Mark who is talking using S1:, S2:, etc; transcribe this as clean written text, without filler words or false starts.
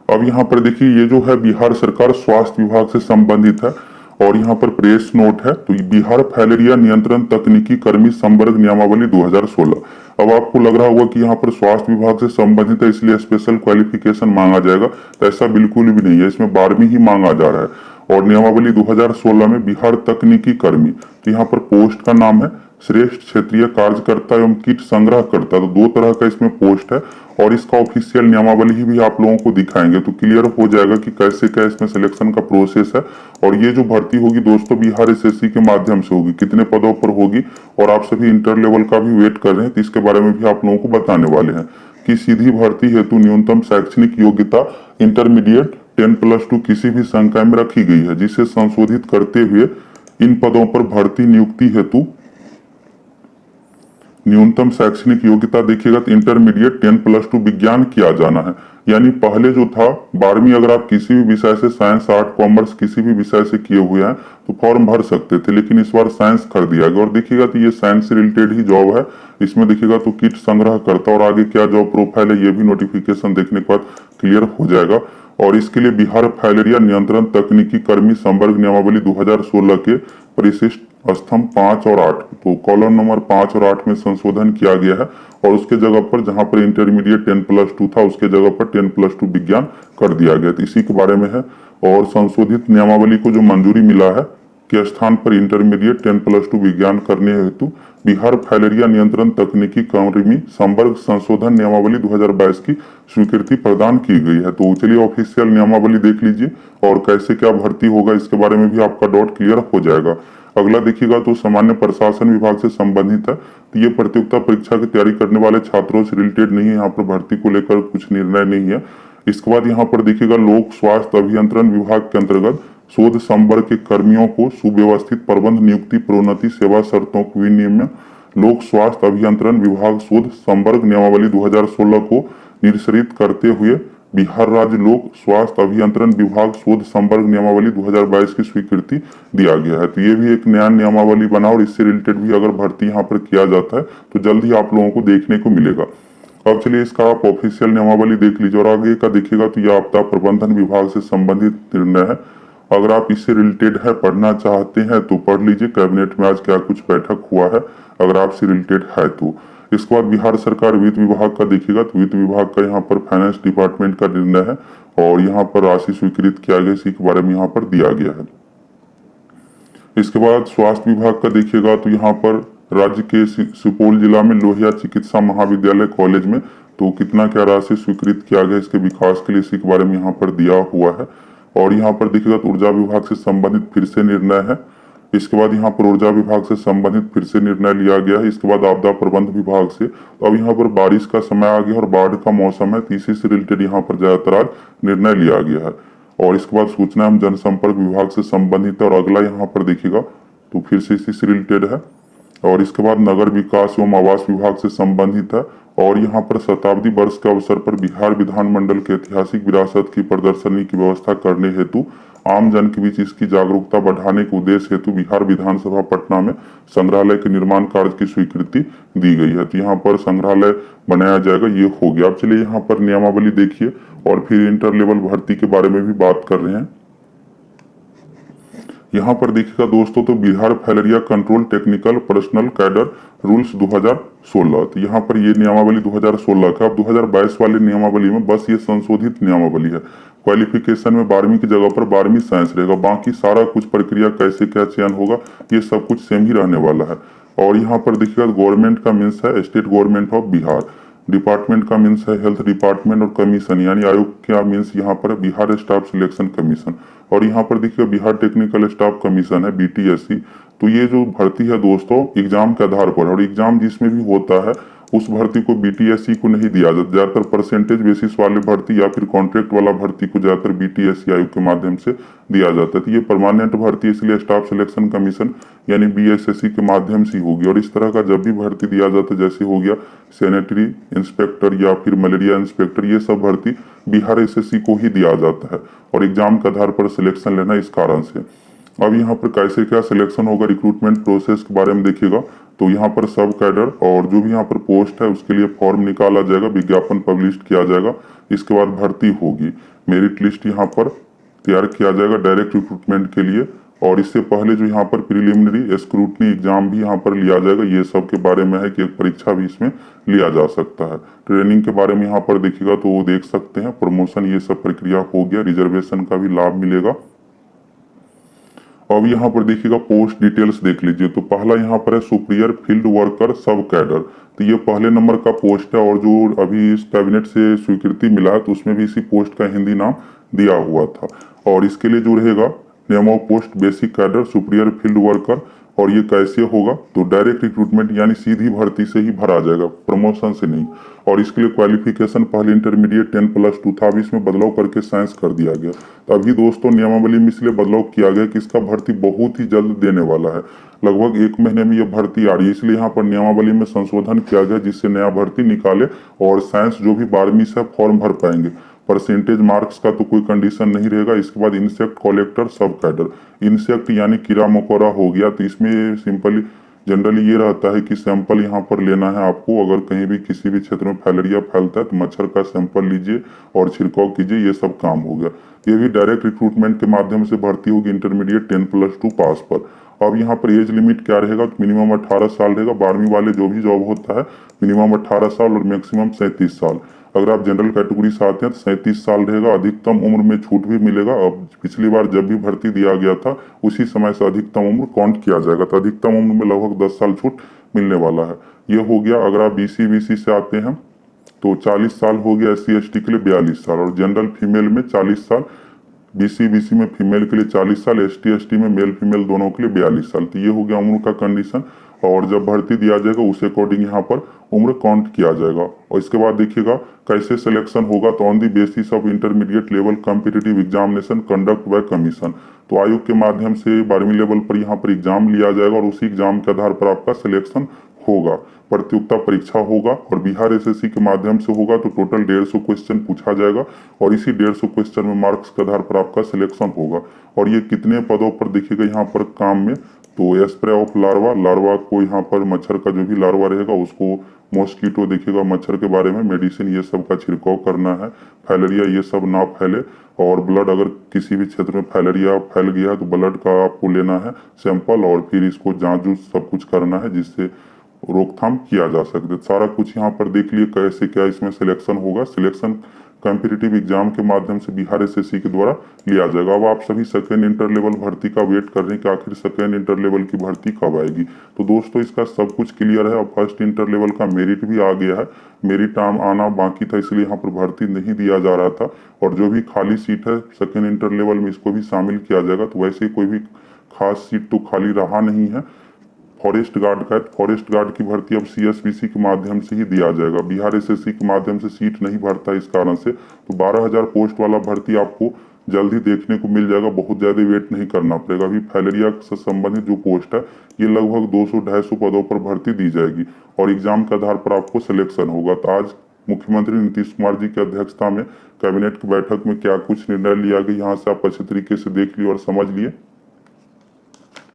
S1: अब यहाँ पर देखिए ये जो है बिहार सरकार स्वास्थ्य विभाग से संबंधित है और यहाँ पर प्रेस नोट है। तो बिहार फाइलेरिया नियंत्रण तकनीकी कर्मी संवर्ग नियमावली 2016। अब आपको लग रहा होगा कि यहाँ पर स्वास्थ्य विभाग से संबंधित है इसलिए स्पेशल क्वालिफिकेशन मांगा जाएगा, तो ऐसा बिल्कुल भी नहीं है, इसमें 12वीं ही मांगा जा रहा है। और नियमावली 2016 में बिहार तकनीकी कर्मी, तो यहाँ पर पोस्ट का नाम है श्रेष्ठ क्षेत्रीय कार्यकर्ता एवं किट संग्रहकर्ता। तो 2 तरह का इसमें पोस्ट है और इसका ऑफिशियल नियमावली ही भी आप लोगों को दिखाएंगे तो क्लियर हो जाएगा कि कैसे क्या इसमें सिलेक्शन का प्रोसेस है। और ये जो भर्ती होगी दोस्तों बिहार एसएससी के माध्यम से होगी, कितने पदों पर होगी और आप सभी इंटर लेवल का भी वेट कर रहे हैं तो इसके बारे में भी आप लोगों को बताने वाले हैं कि सीधी भर्ती हेतु न्यूनतम शैक्षणिक योग्यता इंटरमीडिएट 10+2 किसी भी संकाय में रखी गई है, जिसे संशोधित करते हुए इन पदों पर भर्ती नियुक्ति हेतु न्यूनतम शैक्षणिक योग्यता देखिएगा तो इंटरमीडिएट 10+2 विज्ञान किया जाना है। यानी पहले जो था 12वीं अगर आप किसी भी विषय से साइंस आर्ट कॉमर्स किसी भी विषय से किए हुए हैं तो फॉर्म भर सकते थे, लेकिन इस बार साइंस कर दिया गया। और देखिएगा तो ये साइंस से रिलेटेड ही जॉब है, इसमें देखिएगा तो किट संग्रह करता और आगे क्या जॉब प्रोफाइल है ये भी नोटिफिकेशन देखने के बाद क्लियर हो जाएगा। और इसके लिए बिहार फाइलेरिया नियंत्रण तकनीकी कर्मी संवर्ग नियमावली 2016 के परिशिष्ट स्तंभ 5 और 8 तो कॉलम नंबर 5 और 8 में संशोधन किया गया है और उसके जगह पर जहां पर इंटरमीडिएट 10+2 था उसके जगह पर 10+2 विज्ञान कर दिया गया। तो इसी के बारे में है। और संशोधित नियमावली को जो मंजूरी मिला है के स्थान पर इंटरमीडिएट 10+2 विज्ञान करने हेतु बिहार फाइलेरिया नियंत्रण तकनीकी कर्मी संवर्ग संशोधन नियमावली 2022 की स्वीकृति प्रदान की गई है। तो चलिए ऑफिशियल नियमावली देख लीजिए और कैसे क्या भर्ती होगा इसके बारे में भी आपका डाउट क्लियर हो जाएगा। अगला देखिएगा तो सामान्य प्रशासन विभाग से संबंधित है। तो ये प्रतियोगिता परीक्षा की तैयारी करने वाले छात्रों से रिलेटेड नहीं है, यहाँ पर भर्ती को लेकर कुछ निर्णय नहीं है। इसके बाद यहाँ पर देखिएगा लोक स्वास्थ्य अभियंत्रण विभाग के अंतर्गत शोध संवर्ग के कर्मियों को सुव्यवस्थित प्रबंध नियुक्ति प्रोन्नति सेवा शर्तों के विनियमन लोक स्वास्थ्य अभियंत्रण विभाग शोध संवर्ग नियमावली 2016 को निरसरित करते हुए बिहार राज्य लोक स्वास्थ्य अभियंत्रण विभाग शोध संवर्ग नियमावली 2022 की स्वीकृति दिया गया है। तो ये भी एक नया नियमावली बना और इससे रिलेटेड भी अगर भर्ती यहाँ पर किया जाता है तो जल्द ही आप लोगों को देखने को मिलेगा। अब चलिए इसका आप ऑफिशियल नियमावली देख लीजिए और आगे का देखिएगा तो यह आपदा प्रबंधन विभाग से संबंधित निर्णय है। अगर आप इससे रिलेटेड है पढ़ना चाहते हैं तो पढ़ लीजिए, कैबिनेट में आज क्या कुछ बैठक हुआ है अगर आपसे रिलेटेड है तो। इसके बाद बिहार सरकार वित्त विभाग का देखिएगा तो वित्त विभाग का यहाँ पर फाइनेंस डिपार्टमेंट का निर्णय है और यहाँ पर राशि स्वीकृत किया गया, इसी के बारे में यहाँ पर दिया गया है। इसके बाद स्वास्थ्य विभाग का देखिएगा तो यहाँ पर राज्य के सुपौल जिला में लोहिया चिकित्सा महाविद्यालय कॉलेज में तो कितना क्या राशि स्वीकृत किया गया इसके विकास के लिए, इसी के बारे में यहाँ पर दिया हुआ है। और यहाँ पर देखिएगा तो ऊर्जा विभाग से संबंधित फिर से निर्णय है। इसके बाद यहाँ पर ऊर्जा विभाग से संबंधित फिर से निर्णय लिया गया है। इसके बाद आपदा प्रबंध विभाग से तो अब यहाँ पर बारिश का समय आ गया और बाढ़ का मौसम है, इसी से रिलेटेड यहाँ पर ज्यादातर आज निर्णय लिया गया है। और इसके बाद सूचना एवं जनसंपर्क विभाग से संबंधित है और अगला यहाँ पर देखिएगा तो फिर से इसी से रिलेटेड है। और इसके बाद नगर विकास एवं आवास विभाग से संबंधित है और यहाँ पर शताब्दी वर्ष के अवसर पर बिहार विधानमंडल के ऐतिहासिक विरासत की प्रदर्शनी की व्यवस्था करने हेतु आम जन के बीच इसकी जागरूकता बढ़ाने के उद्देश्य हेतु बिहार विधानसभा पटना में संग्रहालय के निर्माण कार्य की स्वीकृति दी गई है। तो यहाँ पर संग्रहालय बनाया जाएगा, ये हो गया। अब चलिए यहाँ पर नियमावली देखिए और फिर इंटर लेवल भर्ती के बारे में भी बात कर रहे हैं। यहाँ पर देखिएगा दोस्तों तो Bihar filaria control technical personal cadre rules 2016। तो यहाँ पर ये नियमावली 2016 का, अब 2022 वाले नियमावली में बस ये संशोधित नियमावली है। क्वालिफिकेशन में 12वीं की जगह पर 12वीं साइंस रहेगा, बाकी सारा कुछ प्रक्रिया कैसे क्या चयन होगा ये सब कुछ सेम ही रहने वाला है। और यहाँ पर देखिएगा गवर्नमेंट का मीन्स है state government of Bihar, department का मीन्स है हेल्थ डिपार्टमेंट और कमीशन यानी आयोग का मीन्स यहाँ पर बिहार स्टाफ सिलेक्शन कमीशन। और यहाँ पर देखिए बिहार टेक्निकल स्टाफ कमीशन है BTSC। तो ये जो भर्ती है दोस्तों एग्जाम के आधार पर और एग्जाम जिसमें भी होता है उस भर्ती को BTSC को नहीं दिया जाता, ज्यादातर परसेंटेज बेसिस वाले भर्ती या फिर कॉन्ट्रैक्ट वाला भर्ती को ज्यादातर BTSC आयोग के माध्यम से दिया जाता है। तो ये परमानेंट भर्ती इसलिए स्टाफ सिलेक्शन कमीशन यानी BSSC के माध्यम से होगी। और इस तरह का जब भी भर्ती दिया जाता है जैसे हो गया सैनिटरी इंस्पेक्टर या फिर मलेरिया इंस्पेक्टर, ये सब भर्ती बिहार SSC को ही दिया जाता है और एग्जाम के आधार पर सिलेक्शन लेना इस कारण से। अब यहाँ पर कैसे क्या सिलेक्शन होगा रिक्रूटमेंट प्रोसेस के बारे में देखिएगा तो यहाँ पर सब कैडर और जो भी यहाँ पर पोस्ट है उसके लिए फॉर्म निकाला जाएगा, विज्ञापन पब्लिश किया जाएगा। इसके बाद भर्ती होगी। मेरिट लिस्ट यहाँ पर तैयार किया जाएगा डायरेक्ट रिक्रूटमेंट के लिए, और इससे पहले जो यहाँ पर प्रिलिमिनरी स्क्रूटनी एग्जाम भी यहाँ पर लिया जाएगा। ये सब के बारे में है कि एक परीक्षा भी इसमें लिया जा सकता है। ट्रेनिंग के बारे में यहाँ पर देखिएगा तो वो देख सकते हैं, प्रमोशन ये सब प्रक्रिया हो गया, रिजर्वेशन का भी लाभ मिलेगा। अब यहाँ पर देखिएगा पोस्ट डिटेल्स देख लीजिए। तो पहला यहाँ पर है सुपीरियर फील्ड वर्कर सब कैडर, तो ये पहले नंबर का पोस्ट है, और जो अभी इस कैबिनेट से स्वीकृति मिला है तो उसमें भी इसी पोस्ट का हिंदी नाम दिया हुआ था। और इसके लिए जो रहेगा name of post basic cadre superior field worker, और ये कैसे होगा तो डायरेक्ट रिक्रूटमेंट यानी सीधी भर्ती से ही भरा जाएगा, प्रमोशन से नहीं। और इसके लिए क्वालिफिकेशन पहले इंटरमीडिएट 10+2 था, अभी इसमें बदलाव करके साइंस कर दिया गया। तो अभी दोस्तों नियमावली में इसलिए बदलाव किया गया कि इसका भर्ती बहुत ही जल्द देने वाला है, लगभग 1 महीने में ये भर्ती आ रही है, इसलिए यहाँ पर नियमावली में संशोधन किया गया जिससे नया भर्ती निकाले और साइंस जो भी 12वीं से फॉर्म भर पाएंगे। परसेंटेज मार्क्स का तो कोई कंडीशन नहीं रहेगा। इसके बाद इंसेक्ट कलेक्टर सब कैडर, इंसेक्ट यानी कीड़ा मकोड़ा हो गया, तो इसमें सिंपली जनरली ये रहता है कि सैंपल यहाँ पर लेना है आपको। अगर कहीं भी किसी भी क्षेत्र में फाइलेरिया फैलता है तो मच्छर का सैंपल लीजिए और छिड़काव कीजिए, ये सब काम हो गया। ये भी डायरेक्ट रिक्रूटमेंट के माध्यम से भर्ती होगी इंटरमीडिएट 10+2 पास पर। अब यहाँ पर एज लिमिट क्या रहेगा, मिनिमम 18 साल रहेगा। 12वीं वाले जो भी जॉब होता है मिनिमम 18 साल और मैक्सिमम 37 साल। अगर आप जनरल कैटेगरी से आते हैं तो 37 साल रहेगा। अधिकतम उम्र में छूट भी मिलेगा। अब पिछली बार जब भी भर्ती दिया गया था उसी समय से अधिकतम उम्र काउंट किया जाएगा, तो अधिकतम उम्र में लगभग 10 साल छूट मिलने वाला है। ये हो गया। अगर आप BC से आते हैं तो 40 साल हो गया। SC/ST के लिए 42 साल, और जनरल फीमेल में 40 साल, BC में फीमेल के लिए 40 साल, ST/ST में मेल फीमेल दोनों के लिए 42 साल। तो ये हो गया उम्र का कंडीशन, और जब भर्ती दिया जाएगा उस अकॉर्डिंग यहाँ पर उम्र काउंट किया जाएगा। और इसके बाद देखिएगा कैसे सिलेक्शन होगा, तो on the basis of intermediate level competitive examination conduct bye commission, तो आयोग के माध्यम से 12वीं लेवल पर यहाँ पर एग्जाम लिया जाएगा और उसी एग्जाम के आधार पर आपका सिलेक्शन होगा। प्रतियोगिता परीक्षा होगा और बिहार SSC के माध्यम से होगा। तो टोटल 150 क्वेश्चन पूछा जाएगा और इसी 150 क्वेश्चन में मार्क्स के आधार पर आपका सिलेक्शन होगा। और ये कितने पदों पर देखिएगा यहाँ पर काम में, तो स्प्रे ऑफ लार्वा, लार्वा को यहाँ पर मच्छर का जो भी लार्वा रहेगा उसको, मॉस्किटो देखिएगा मच्छर के बारे में, मेडिसिन ये सब का छिड़काव करना है, फाइलेरिया ये सब ना फैले। और ब्लड, अगर किसी भी क्षेत्र में फाइलेरिया फैल गया तो ब्लड का आपको लेना है सैंपल और फिर इसको जांच सब कुछ करना है जिससे रोकथाम किया जा सकते। सारा कुछ यहाँ पर देख लिए कैसे क्या इसमें सिलेक्शन होगा। सिलेक्शन कॉम्पिटिटिव एग्जाम के माध्यम से बिहार SSC के द्वारा लिया जाएगा। अब आप सभी सेकेंड इंटर लेवल भर्ती का वेट कर रहे हैं कि आखिर सेकेंड इंटर लेवल की भर्ती कब आएगी। तो दोस्तों इसका सब कुछ क्लियर है। अब फर्स्ट इंटर लेवल का मेरिट भी आ गया है। मेरिट आना बाकी था, इसलिए यहाँ पर भर्ती नहीं दिया जा रहा था। और जो भी खाली सीट है सेकेंड इंटर लेवल में इसको भी शामिल किया जाएगा। तो वैसे कोई भी खास सीट तो खाली रहा नहीं है। फॉरेस्ट गार्ड का है, फॉरेस्ट गार्ड की भर्ती अब CSBC के माध्यम से ही दिया जाएगा। बिहार SSC के माध्यम से सीट नहीं भरता इस कारण से। तो 12,000 पोस्ट वाला भर्ती आपको जल्द ही देखने को मिल जाएगा, बहुत ज्यादा वेट नहीं करना पड़ेगा। अभी फाइलेरिया से संबंधित जो पोस्ट है ये लगभग 200-250 पदों पर भर्ती दी जाएगी और एग्जाम के आधार पर आपको सिलेक्शन होगा। तो आज मुख्यमंत्री नीतीश कुमार जी की अध्यक्षता में कैबिनेट की बैठक में क्या कुछ निर्णय लिया गया, यहाँ से आप अच्छे तरीके से देख लिए और समझ लिए।